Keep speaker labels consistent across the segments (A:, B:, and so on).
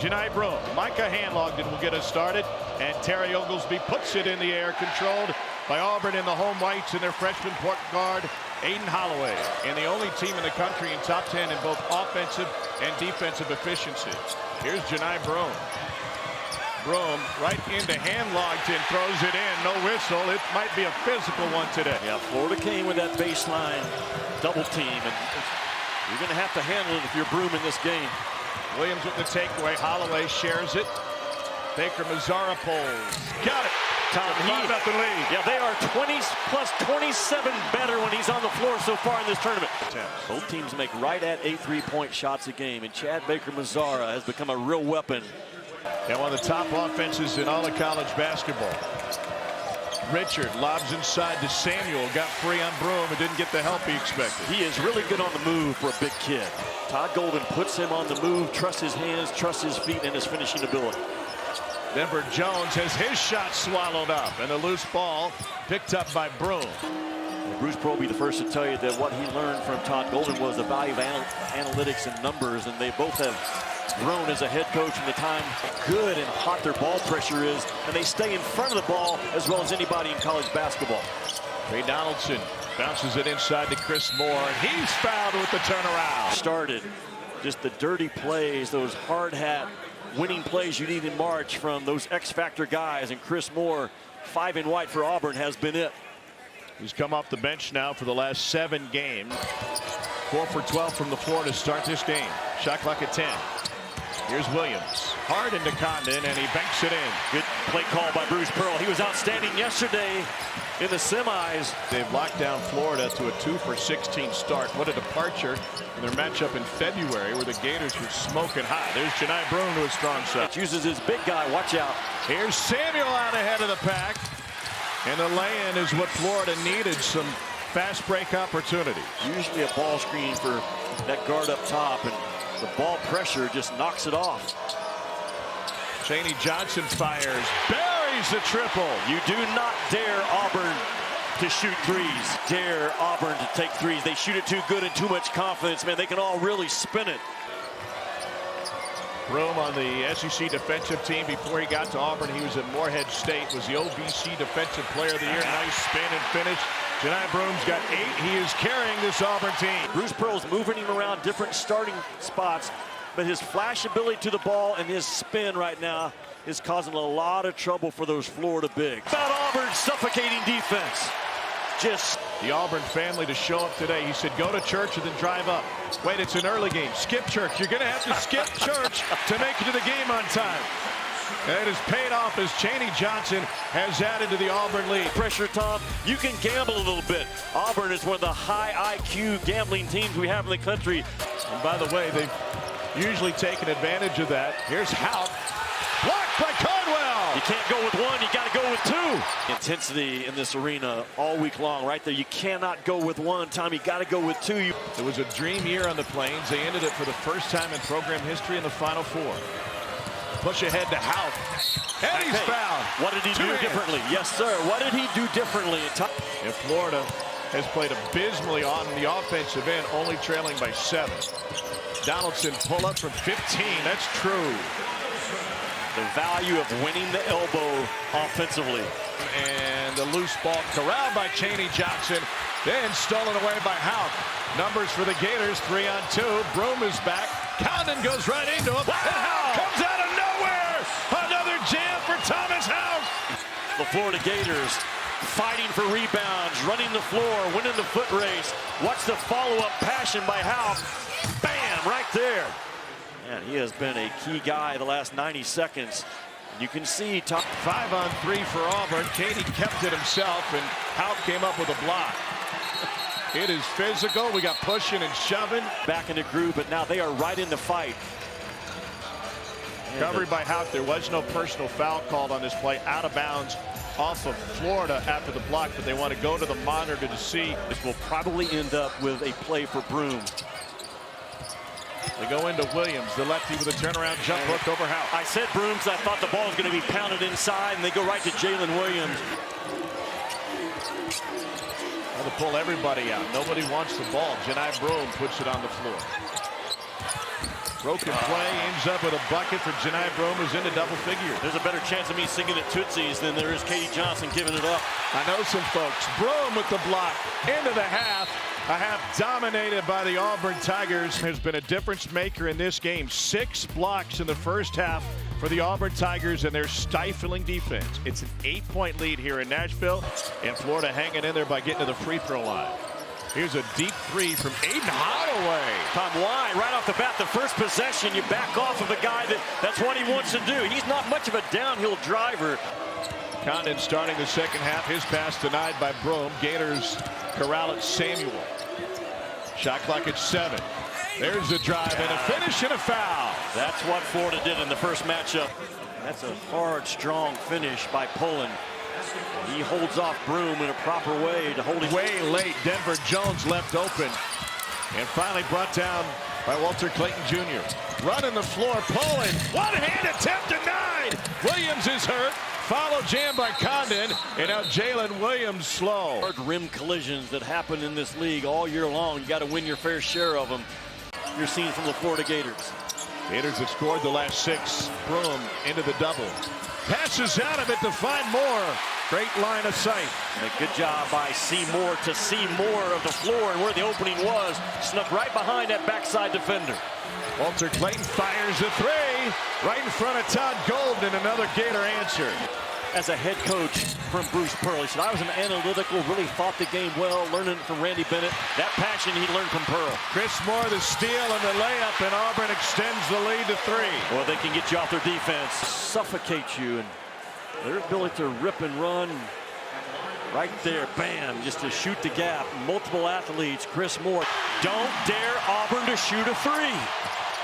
A: Janai Broome, Micah Handlogden will get us started, and Terry Oglesby puts it in the air, controlled by Auburn in the home whites and their freshman point guard, Aiden Holloway, and the only team in the country in top 10 in both offensive and defensive efficiency. Here's Janai Broome. Broome right into Handlogden, throws it in, no whistle. It might be a physical one today.
B: Yeah, Florida came with that baseline double team, and you're going to have to handle it if you're Broome in this game.
A: Williams with the takeaway. Holloway shares it. Baker Mazzara pulls. Got it.
B: Tom,
A: 5-0 lead.
B: Yeah, they are 20 plus 27 better when he's on the floor so far in this tournament. Both teams make right at 8 3-point shots a game, and Chad Baker Mazzara has become a real weapon.
A: And one of the top offenses in all of college basketball. Richard lobs inside to Samuel, got free on Broome and didn't get the help he expected.
B: He is really good on the move for a big kid. Todd Golden puts him on the move, trusts his hands, trusts his feet, and his finishing ability.
A: Denver Jones has his shot swallowed up, and a loose ball picked up by Broome.
B: Well, Bruce Pearl will be the first to tell you that what he learned from Todd Golden was the value of analytics and numbers, and they both have grown as a head coach from the time good and hot their ball pressure is, and they stay in front of the ball as well as anybody in college basketball.
A: Trey Donaldson bounces it inside to Chris Moore, and he's fouled with the turnaround.
B: Started just the dirty plays, those hard hat winning plays you need in March from those X-factor guys, and Chris Moore, 5 in white for Auburn, has been it.
A: He's come off the bench now for the last 7 games. 4 for 12 from the floor to start this game. Shot clock at 10. Here's Williams. Hard into Condon, and he banks it in.
B: Good play call by Bruce Pearl. He was outstanding yesterday in the semis.
A: They've locked down Florida to a 2 for 16 start. What a departure in their matchup in February, where the Gators were smoking hot. There's Janai Broome to a strong shot.
B: Uses his big guy. Watch out.
A: Here's Samuel out ahead of the pack. And the lay-in is what Florida needed, some fast break opportunities.
B: Usually a ball screen for that guard up top, and the ball pressure just knocks it off.
A: Chaney Johnson fires, buries the triple.
B: You do not dare Auburn to shoot threes. Dare Auburn to take threes. They shoot it too good and too much confidence, man. They can all really spin it.
A: Broome on the SEC defensive team. Before he got to Auburn, he was at Morehead State, was the OVC Defensive Player of the Year. Nice spin and finish. Janai Broome's got 8. He is carrying this Auburn team.
B: Bruce Pearl's moving him around different starting spots, but his flash ability to the ball and his spin right now is causing a lot of trouble for those Florida bigs. About Auburn's suffocating defense. Just
A: the Auburn family to show up today. He said, go to church and then drive up. Wait, it's an early game. Skip church. You're going to have to skip church to make it to the game on time. And it has paid off as Chaney Johnson has added to the Auburn lead.
B: Pressure, Tom. You can gamble a little bit. Auburn is one of the high IQ gambling teams we have in the country.
A: And by the way, they've usually taken advantage of that. Here's Houck. Blocked by Caldwell.
B: You can't go with one, you got to go with 2. Intensity in this arena all week long right there. You cannot go with one, Tom. You got to go with 2.
A: It was a dream year on the Plains. They ended it for the first time in program history in the Final Four. Push ahead to Houck. And he's fouled.
B: What did he do differently? Yes, sir. What did he do differently?
A: And Florida has played abysmally on the offensive end, only trailing by 7. Donaldson pull up from 15. That's true.
B: The value of winning the elbow offensively.
A: And the loose ball corralled by Chaney Johnson, then stolen away by Houck. Numbers for the Gators, 3 on 2. Broome is back. Condon goes right into him.
B: Wow!
A: And Houck comes out of nowhere. Another jam for Thomas Houck.
B: The Florida Gators fighting for rebounds, running the floor, winning the foot race. Watch the follow-up passion by Houck. Bam, right there. Man, he has been a key guy the last 90 seconds. You can see top
A: 5 on 3 for Auburn. Katie kept it himself, and Houck came up with a block. It is physical. We got pushing and shoving.
B: Back in the groove, but now they are right in the fight.
A: Recovery by Houck. There was no personal foul called on this play. Out of bounds off of Florida after the block, but they want to go to the monitor to see.
B: This will probably end up with a play for Broome.
A: They go into Williams, the lefty with a turnaround jump hook over Houck.
B: I said Broome because I thought the ball was going to be pounded inside, and they go right to Jalen Williams.
A: Well, to pull everybody out. Nobody wants the ball. Janai Broome puts it on the floor. Broken play ends up with a bucket for Janai Broome, who's into double figures.
B: There's a better chance of me singing at Tootsie's than there is Katie Johnson giving it up.
A: I know some folks. Broome with the block into the half. A half dominated by the Auburn Tigers. Has been a difference maker in this game. 6 blocks in the first half for the Auburn Tigers and their stifling defense. It's an 8-point lead here in Nashville, and Florida hanging in there by getting to the free throw line. Here's a deep three from Aiden Holloway.
B: Tom, why? Right off the bat, the first possession, you back off of a guy that's what he wants to do. He's not much of a downhill driver.
A: Condon starting the second half. His pass denied by Broome. Gators corral it. Samuel. Shot clock at 7. There's the drive and a finish and a foul.
B: That's what Florida did in the first matchup. That's a hard, strong finish by Pullen. He holds off Broome in a proper way to hold him.
A: Way late. Denver Jones left open. And finally brought down by Walter Clayton Jr. Running the floor. Pullen. One-hand attempt denied. Williams is hurt. Follow jam by Condon. And now Jalen Williams slow.
B: Hard rim collisions that happen in this league all year long. You got to win your fair share of them. You're seeing from the Florida Gators.
A: Gators have scored the last 6. Broome into the double. Passes out of it to find more. Great line of sight.
B: And a good job by Seymour to see more of the floor and where the opening was. Snuck right behind that backside defender.
A: Walter Clayton fires a 3 right in front of Todd Golden, and another Gator answer.
B: As a head coach from Bruce Pearl, he said, I was an analytical, really thought the game well, learning from Randy Bennett. That passion he learned from Pearl.
A: Chris Moore the steal and the layup, and Auburn extends the lead to 3.
B: Well, they can get you off their defense, suffocate you, and their ability to rip and run right there, bam, just to shoot the gap. Multiple athletes. Chris Moore, don't dare Auburn to shoot a 3.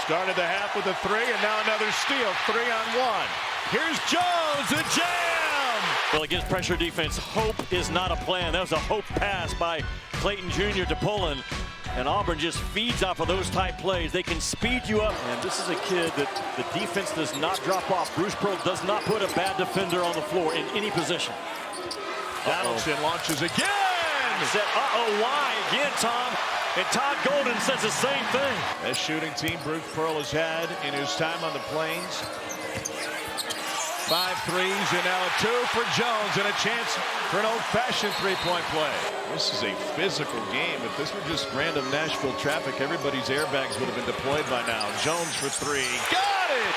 A: Started the half with a 3, and now another steal. 3-on-1. Here's Jones, the jam!
B: Well, against pressure defense, hope is not a plan. That was a hope pass by Clayton Jr. to Pullen. And Auburn just feeds off of those type plays. They can speed you up. And this is a kid that the defense does not drop off. Bruce Pearl does not put a bad defender on the floor in any position.
A: Donaldson launches again!
B: Said, why? Again, Tom. And Todd Golden says the same thing.
A: Best shooting team Bruce Pearl has had in his time on the Plains. 5 threes, and now a 2 for Jones, and a chance for an old-fashioned three-point play. This is a physical game. If this were just random Nashville traffic, everybody's airbags would have been deployed by now. Jones for 3. Got it!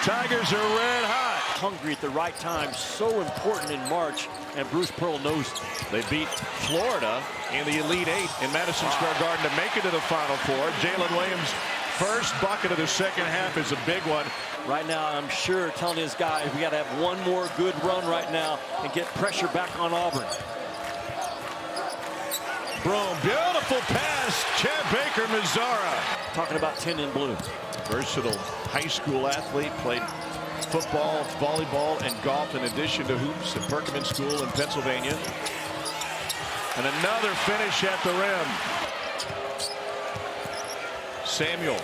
A: Tigers are red hot.
B: Hungry at the right time, so important in March, and Bruce Pearl knows it.
A: They beat Florida in the Elite 8 in Madison Square Garden to make it to the Final Four. Jalen Williams' first bucket of the second half is a big one.
B: Right now, I'm sure telling his guys we got to have one more good run right now and get pressure back on Auburn.
A: Broome, beautiful pass. Chad Baker, Mazzara.
B: Talking about 10 in blue.
A: Versatile high school athlete, played football, volleyball, and golf in addition to hoops at Perkman School in Pennsylvania. And another finish at the rim. Samuel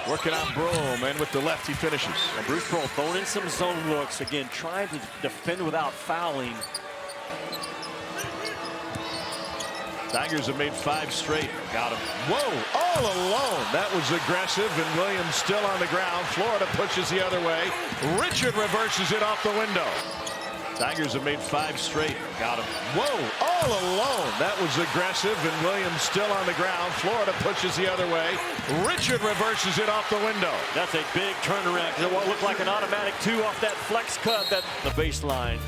A: working on Broome, and with the left he finishes.
B: And Bruce Pearl throwing in some zone looks, again trying to defend without fouling.
A: Tigers have made 5 straight. Got him. Whoa, all alone. That was aggressive, and Williams still on the ground. Florida pushes the other way. Richard reverses it off the window. Tigers have made 5 straight. Got him. Whoa, all alone. That was aggressive, and Williams still on the ground. Florida pushes the other way. Richard reverses it off the window.
B: That's a big turnaround. It looked like an automatic 2 off that flex cut, the baseline.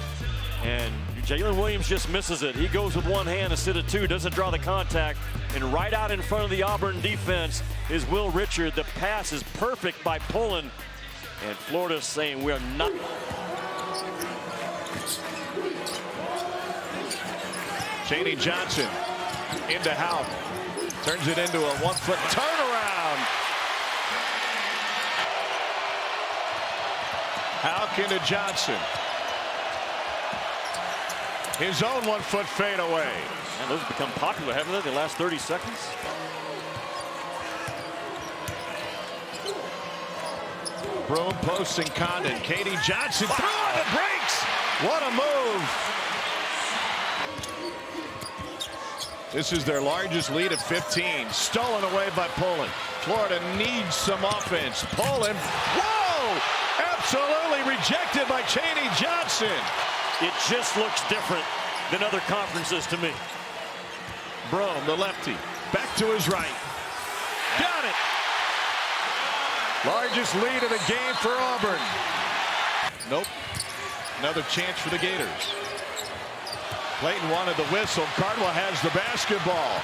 B: And Jalen Williams just misses it. He goes with one hand instead of 2, doesn't draw the contact. And right out in front of the Auburn defense is Will Richard. The pass is perfect by Pullen. And Florida's saying we are not.
A: Shady Johnson into Howe. Turns it into a 1-foot turnaround. Houck into Johnson. His own 1-foot fade away.
B: And those have become popular, haven't they, the last 30 seconds?
A: Broome posting Condon. Katie Johnson through on the breaks. What a move. This is their largest lead at 15. Stolen away by Poland. Florida needs some offense. Poland, whoa! Absolutely rejected by Chaney Johnson.
B: It just looks different than other conferences to me.
A: Brome, the lefty, back to his right. Got it. Largest lead of the game for Auburn. Nope. Another chance for the Gators. Clayton wanted the whistle. Cardwell has the basketball.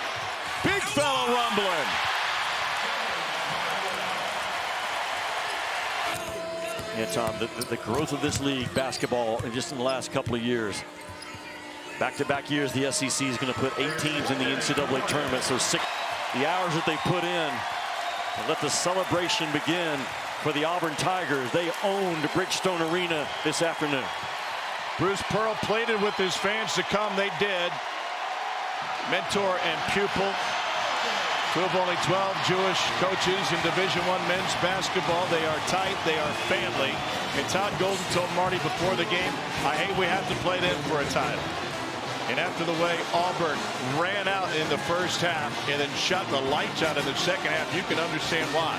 A: Big fella rumbling.
B: Yeah, Tom, the growth of this league, basketball, and just in the last couple of years. Back-to-back years, the SEC is going to put 8 teams in the NCAA Tournament. So the hours that they put in, and let the celebration begin for the Auburn Tigers. They owned Bridgestone Arena this afternoon.
A: Bruce Pearl pleaded with his fans to come. They did. Mentor and pupil. Two of only 12 Jewish coaches in Division I men's basketball. They are tight. They are family. And Todd Golden told Marty before the game, I hate we have to play them for a title. And after the way Auburn ran out in the first half and then shut the lights out in the second half, you can understand why.